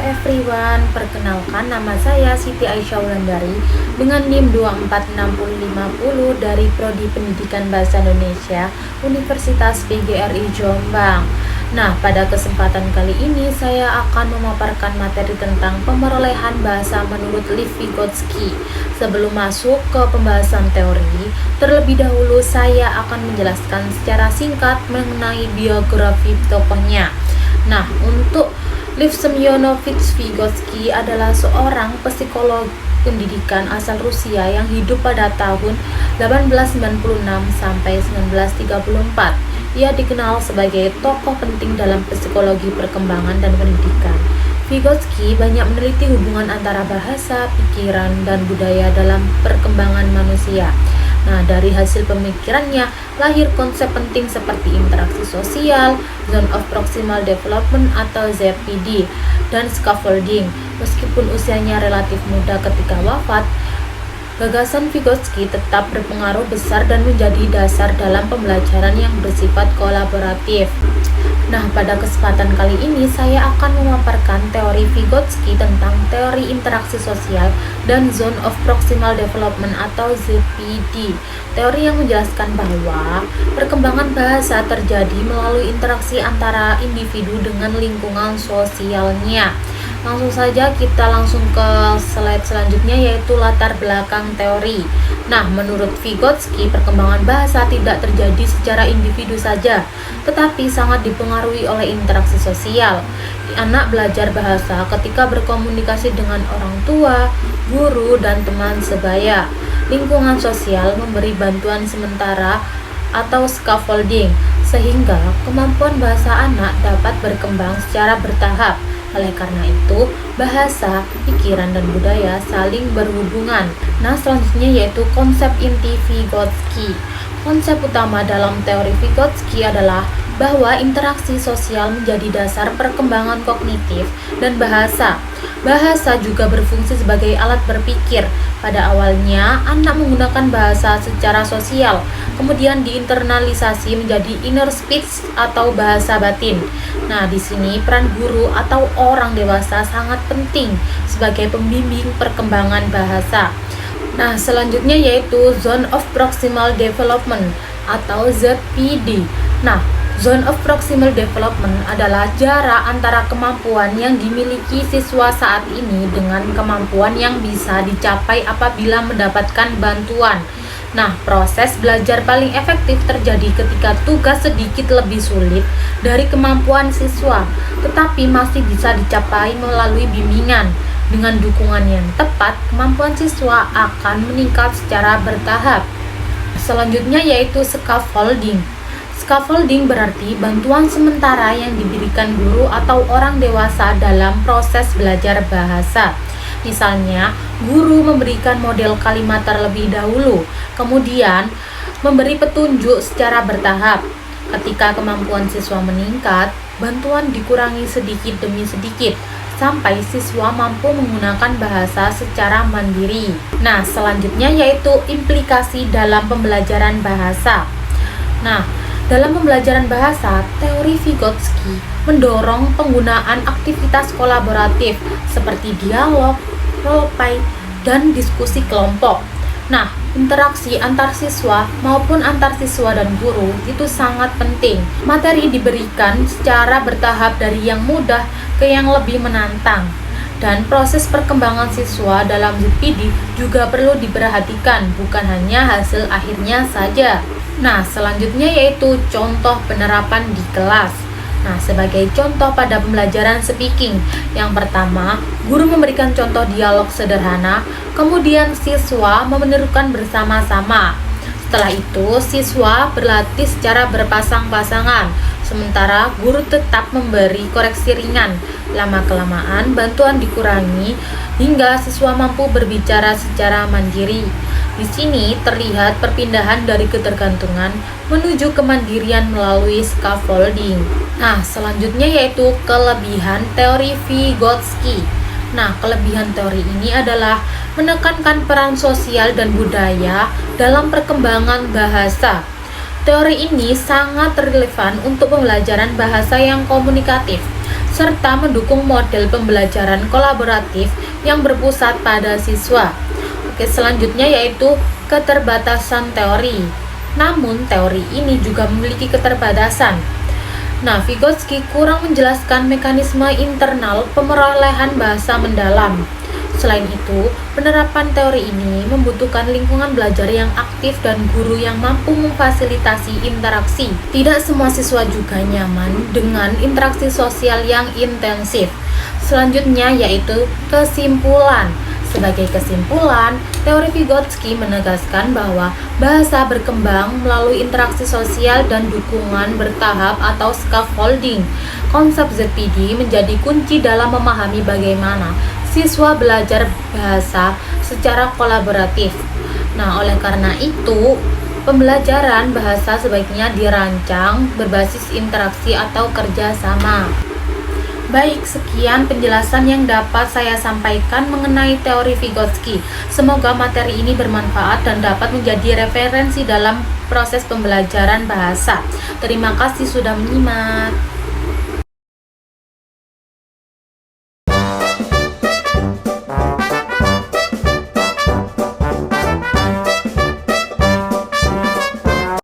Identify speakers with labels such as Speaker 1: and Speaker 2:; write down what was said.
Speaker 1: everyone, perkenalkan nama saya Siti Aisyah Wulandari dengan NIM 246050 dari Prodi Pendidikan Bahasa Indonesia Universitas PGRI Jombang. Nah, pada kesempatan kali ini saya akan memaparkan materi tentang pemerolehan bahasa menurut Lev Vygotsky. Sebelum masuk ke pembahasan teori, terlebih dahulu saya akan menjelaskan secara singkat mengenai biografi tokohnya. Nah, untuk Lev Semyonovich Vygotsky adalah seorang psikolog pendidikan asal Rusia yang hidup pada tahun 1896 sampai 1934. Ia dikenal sebagai tokoh penting dalam psikologi perkembangan dan pendidikan. Vygotsky banyak meneliti hubungan antara bahasa, pikiran, dan budaya dalam perkembangan manusia. Nah, dari hasil pemikirannya lahir konsep penting seperti interaksi sosial, zone of proximal development atau ZPD, dan scaffolding. Meskipun usianya relatif muda ketika wafat, gagasan Vygotsky tetap berpengaruh besar dan menjadi dasar dalam pembelajaran yang bersifat kolaboratif. Nah, pada kesempatan kali ini saya akan memaparkan teori Vygotsky tentang teori interaksi sosial dan zone of proximal development atau ZPD. Teori yang menjelaskan bahwa perkembangan bahasa terjadi melalui interaksi antara individu dengan lingkungan sosialnya. Langsung saja kita langsung ke slide selanjutnya, yaitu latar belakang teori. Nah, menurut Vygotsky, perkembangan bahasa tidak terjadi secara individu saja, tetapi sangat dipengaruhi oleh interaksi sosial. Anak belajar bahasa ketika berkomunikasi dengan orang tua, guru, dan teman sebaya. Lingkungan sosial memberi bantuan sementara atau scaffolding, sehingga kemampuan bahasa anak dapat berkembang secara bertahap. Oleh karena itu, bahasa, pikiran, dan budaya saling berhubungan. Nah, selanjutnya yaitu konsep inti Vygotsky. Konsep utama dalam teori Vygotsky adalah bahwa interaksi sosial menjadi dasar perkembangan kognitif dan bahasa. Bahasa juga berfungsi sebagai alat berpikir. Pada awalnya, anak menggunakan bahasa secara sosial, kemudian diinternalisasi menjadi inner speech atau bahasa batin. Nah, di sini peran guru atau orang dewasa sangat penting sebagai pembimbing perkembangan bahasa. Nah, selanjutnya yaitu Zone of Proximal Development atau ZPD. Nah, Zone of Proximal Development adalah jarak antara kemampuan yang dimiliki siswa saat ini dengan kemampuan yang bisa dicapai apabila mendapatkan bantuan. Nah, proses belajar paling efektif terjadi ketika tugas sedikit lebih sulit dari kemampuan siswa, tetapi masih bisa dicapai melalui bimbingan. Dengan dukungan yang tepat, kemampuan siswa akan meningkat secara bertahap. Selanjutnya yaitu scaffolding. Scaffolding berarti bantuan sementara yang diberikan guru atau orang dewasa dalam proses belajar bahasa. Misalnya, guru memberikan model kalimat terlebih dahulu, kemudian memberi petunjuk secara bertahap. Ketika kemampuan siswa meningkat, bantuan dikurangi sedikit demi sedikit, sampai siswa mampu menggunakan bahasa secara mandiri. Nah, selanjutnya yaitu implikasi dalam pembelajaran bahasa. Nah, dalam pembelajaran bahasa, teori Vygotsky mendorong penggunaan aktivitas kolaboratif seperti dialog, role-play, dan diskusi kelompok. Nah, interaksi antar siswa maupun antar siswa dan guru itu sangat penting. Materi diberikan secara bertahap dari yang mudah ke yang lebih menantang. Dan proses perkembangan siswa dalam ZPD juga perlu diperhatikan, bukan hanya hasil akhirnya saja. Nah, selanjutnya yaitu contoh penerapan di kelas. Nah, sebagai contoh pada pembelajaran speaking, yang pertama, guru memberikan contoh dialog sederhana, kemudian siswa menirukan bersama-sama. Setelah itu, siswa berlatih secara berpasang-pasangan, sementara guru tetap memberi koreksi ringan. Lama-kelamaan, bantuan dikurangi hingga siswa mampu berbicara secara mandiri. Di sini terlihat perpindahan dari ketergantungan menuju kemandirian melalui scaffolding. Nah, selanjutnya yaitu kelebihan teori Vygotsky. Nah, kelebihan teori ini adalah menekankan peran sosial dan budaya dalam perkembangan bahasa. Teori ini sangat relevan untuk pembelajaran bahasa yang komunikatif. serta mendukung model pembelajaran kolaboratif yang berpusat pada siswa. Oke, selanjutnya yaitu keterbatasan teori. Namun, teori ini juga memiliki keterbatasan. Nah, Vygotsky kurang menjelaskan mekanisme internal pemerolehan bahasa mendalam. Selain itu, penerapan teori ini membutuhkan lingkungan belajar yang aktif dan guru yang mampu memfasilitasi interaksi. Tidak semua siswa juga nyaman dengan interaksi sosial yang intensif. Selanjutnya yaitu kesimpulan. Sebagai kesimpulan, teori Vygotsky menegaskan bahwa bahasa berkembang melalui interaksi sosial dan dukungan bertahap atau scaffolding. Konsep ZPD menjadi kunci dalam memahami bagaimana siswa belajar bahasa secara kolaboratif. Nah, oleh karena itu, pembelajaran bahasa sebaiknya dirancang berbasis interaksi atau kerjasama. Baik, sekian penjelasan yang dapat saya sampaikan mengenai teori Vygotsky. Semoga materi ini bermanfaat dan dapat menjadi referensi dalam proses pembelajaran bahasa. Terima kasih sudah menyimak.